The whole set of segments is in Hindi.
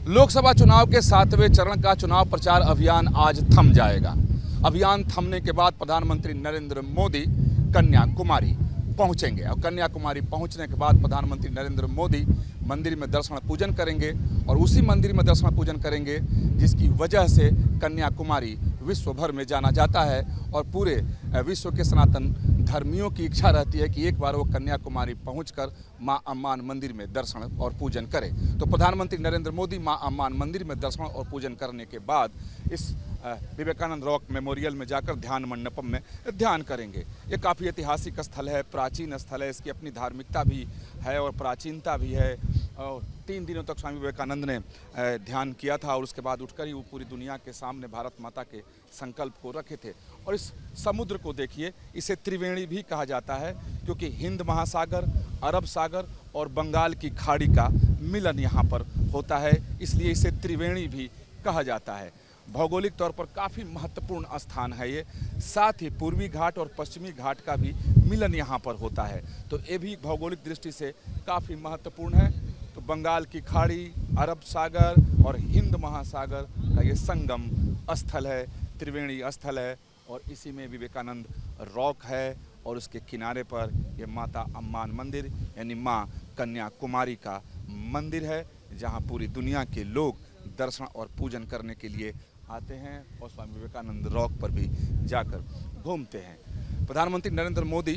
लोकसभा चुनाव के 7वें चरण का चुनाव प्रचार अभियान आज थम जाएगा। अभियान थमने के बाद प्रधानमंत्री नरेंद्र मोदी कन्याकुमारी पहुंचेंगे और कन्याकुमारी पहुंचने के बाद प्रधानमंत्री नरेंद्र मोदी मंदिर में दर्शन पूजन करेंगे और उसी मंदिर में दर्शन पूजन करेंगे जिसकी वजह से कन्याकुमारी विश्व भर में जाना जाता है और पूरे विश्व के सनातन धर्मियों की इच्छा रहती है कि एक बार वो कन्याकुमारी पहुंचकर मां अम्मान मंदिर में दर्शन और पूजन करें। तो प्रधानमंत्री नरेंद्र मोदी मां अम्मान मंदिर में दर्शन और पूजन करने के बाद इस विवेकानंद रॉक मेमोरियल में जाकर ध्यान मंडपम में ध्यान करेंगे। ये काफ़ी ऐतिहासिक स्थल है, प्राचीन स्थल है, इसकी अपनी धार्मिकता भी है और प्राचीनता भी है। और 3 दिनों तक स्वामी विवेकानंद ने ध्यान किया था और उसके बाद उठकर ही वो पूरी दुनिया के सामने भारत माता के संकल्प को रखे थे। और इस समुद्र को देखिए, इसे त्रिवेणी भी कहा जाता है क्योंकि हिंद महासागर, अरब सागर और बंगाल की खाड़ी का मिलन यहाँ पर होता है, इसलिए इसे त्रिवेणी भी कहा जाता है। भौगोलिक तौर पर काफ़ी महत्वपूर्ण स्थान है ये, साथ ही पूर्वी घाट और पश्चिमी घाट का भी मिलन यहाँ पर होता है, तो ये भी भौगोलिक दृष्टि से काफ़ी महत्वपूर्ण है। तो बंगाल की खाड़ी, अरब सागर और हिंद महासागर का ये संगम स्थल है, त्रिवेणी स्थल है और इसी में विवेकानंद रॉक है और उसके किनारे पर ये माता अम्मान मंदिर यानी माँ कन्याकुमारी का मंदिर है, जहाँ पूरी दुनिया के लोग दर्शन और पूजन करने के लिए आते हैं और स्वामी विवेकानंद रॉक पर भी जाकर घूमते हैं। प्रधानमंत्री नरेंद्र मोदी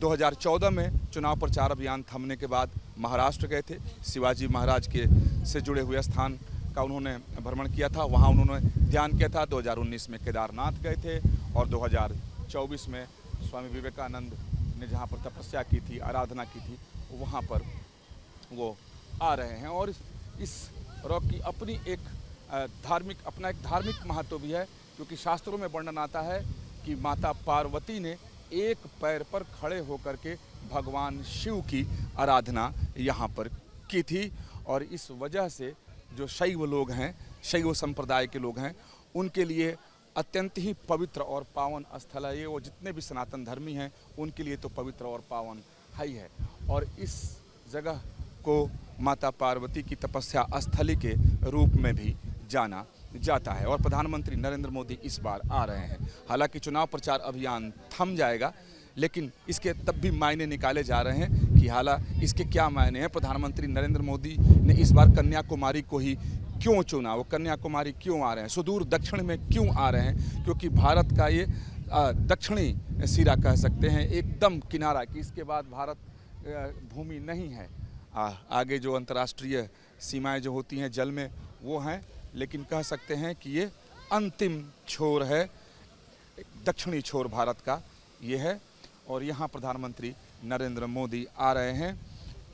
2014 में चुनाव प्रचार अभियान थमने के बाद महाराष्ट्र गए थे। शिवाजी महाराज के से जुड़े हुए स्थान का उन्होंने भ्रमण किया था, वहाँ उन्होंने ध्यान किया था। 2019 में केदारनाथ गए थे और 2024 में स्वामी विवेकानंद ने जहाँ पर तपस्या की थी, आराधना की थी, वहाँ पर वो आ रहे हैं। और इस रॉक की अपनी एक अपना एक धार्मिक महत्व भी है क्योंकि शास्त्रों में वर्णन आता है कि माता पार्वती ने एक पैर पर खड़े होकर के भगवान शिव की आराधना यहाँ पर की थी और इस वजह से जो शैव लोग हैं, शैव संप्रदाय के लोग हैं, उनके लिए अत्यंत ही पवित्र और पावन स्थल है ये। वो जितने भी सनातन धर्मी हैं उनके लिए तो पवित्र और पावन है ही है। और इस जगह को माता पार्वती की तपस्या स्थली के रूप में भी जाना जाता है और प्रधानमंत्री नरेंद्र मोदी इस बार आ रहे हैं। हालांकि चुनाव प्रचार अभियान थम जाएगा, लेकिन इसके तब भी मायने निकाले जा रहे हैं कि हालांकि इसके क्या मायने हैं। प्रधानमंत्री नरेंद्र मोदी ने इस बार कन्याकुमारी को ही क्यों चुना, वो कन्याकुमारी क्यों आ रहे हैं, सुदूर दक्षिण में क्यों आ रहे हैं, क्योंकि भारत का ये दक्षिणी सिरा कह सकते हैं, एकदम किनारा कि इसके बाद भारत भूमि नहीं है। आगे जो अंतर्राष्ट्रीय सीमाएं जो होती हैं जल में वो हैं, लेकिन कह सकते हैं कि ये अंतिम छोर है, दक्षिणी छोर भारत का ये है और यहाँ प्रधानमंत्री नरेंद्र मोदी आ रहे हैं।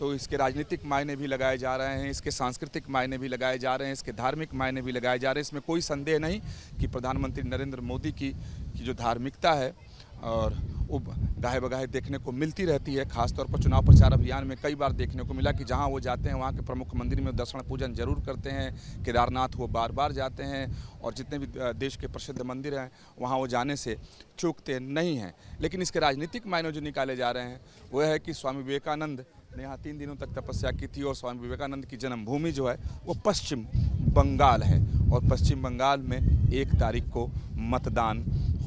तो इसके राजनीतिक मायने भी लगाए जा रहे हैं, इसके सांस्कृतिक मायने भी लगाए जा रहे हैं, इसके धार्मिक मायने भी लगाए जा रहे हैं। इसमें कोई संदेह नहीं कि प्रधानमंत्री नरेंद्र मोदी की जो धार्मिकता है और वो गाहे बगाहे देखने को मिलती रहती है। खासतौर पर चुनाव प्रचार अभियान में कई बार देखने को मिला कि जहां वो जाते हैं वहां के प्रमुख मंदिर में दर्शन पूजन जरूर करते हैं। केदारनाथ वो बार बार जाते हैं और जितने भी देश के प्रसिद्ध मंदिर हैं वहां वो जाने से चूकते नहीं हैं। लेकिन इसके राजनीतिक मायने जो निकाले जा रहे हैं वो है कि स्वामी विवेकानंद ने यहाँ 3 दिनों तक तपस्या की थी और स्वामी विवेकानंद की जन्मभूमि जो है वो पश्चिम बंगाल है और पश्चिम बंगाल में 1 तारीख को मतदान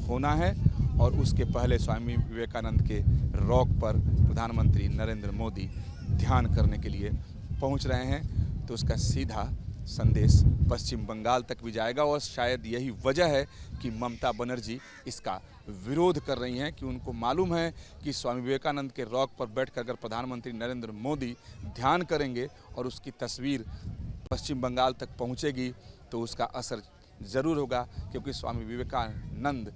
होना है और उसके पहले स्वामी विवेकानंद के रॉक पर प्रधानमंत्री नरेंद्र मोदी ध्यान करने के लिए पहुंच रहे हैं। तो उसका सीधा संदेश पश्चिम बंगाल तक भी जाएगा और शायद यही वजह है कि ममता बनर्जी इसका विरोध कर रही हैं कि उनको मालूम है कि स्वामी विवेकानंद के रॉक पर बैठकर अगर प्रधानमंत्री नरेंद्र मोदी ध्यान करेंगे और उसकी तस्वीर पश्चिम बंगाल तक पहुंचेगी तो उसका असर ज़रूर होगा, क्योंकि स्वामी विवेकानंद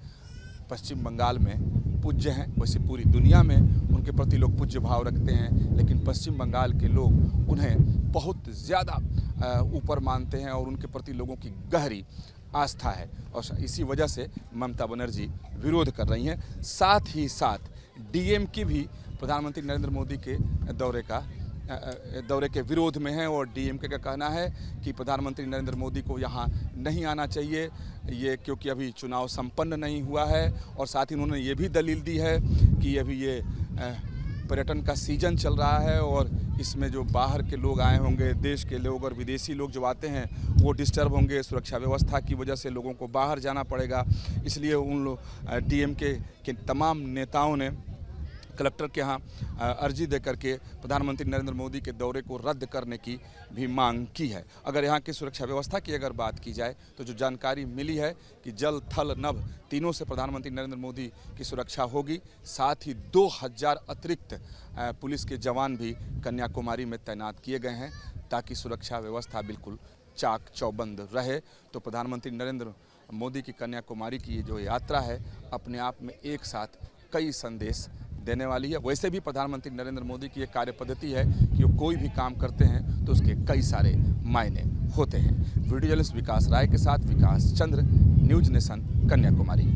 पश्चिम बंगाल में पूज्य हैं। वैसे पूरी दुनिया में उनके प्रति लोग पूज्य भाव रखते हैं, लेकिन पश्चिम बंगाल के लोग उन्हें बहुत ज़्यादा ऊपर मानते हैं और उनके प्रति लोगों की गहरी आस्था है और इसी वजह से ममता बनर्जी विरोध कर रही हैं। साथ ही साथ डीएम की भी प्रधानमंत्री नरेंद्र मोदी के दौरे के विरोध में है और डीएमके का कहना है कि प्रधानमंत्री नरेंद्र मोदी को यहाँ नहीं आना चाहिए, ये क्योंकि अभी चुनाव संपन्न नहीं हुआ है। और साथ ही उन्होंने ये भी दलील दी है कि अभी ये पर्यटन का सीजन चल रहा है और इसमें जो बाहर के लोग आए होंगे, देश के लोग और विदेशी लोग जो आते हैं वो डिस्टर्ब होंगे। सुरक्षा व्यवस्था की वजह से लोगों को बाहर जाना पड़ेगा। इसलिए उन लोग डीएमके के तमाम नेताओं ने कलेक्टर के यहाँ अर्जी दे करके प्रधानमंत्री नरेंद्र मोदी के दौरे को रद्द करने की भी मांग की है। अगर यहाँ की सुरक्षा व्यवस्था की अगर बात की जाए तो जो जानकारी मिली है कि जल थल नभ तीनों से प्रधानमंत्री नरेंद्र मोदी की सुरक्षा होगी। साथ ही 2000 अतिरिक्त पुलिस के जवान भी कन्याकुमारी में तैनात किए गए हैं ताकि सुरक्षा व्यवस्था बिल्कुल चाक चौबंद रहे। तो प्रधानमंत्री नरेंद्र मोदी की कन्याकुमारी की ये जो यात्रा है अपने आप में एक साथ कई संदेश देने वाली है। वैसे भी प्रधानमंत्री नरेंद्र मोदी की एक कार्य पद्धति है कि वो कोई भी काम करते हैं तो उसके कई सारे मायने होते हैं। वीडियो जर्नलिस्ट विकास राय के साथ विकास चंद्र, न्यूज नेशन, कन्याकुमारी।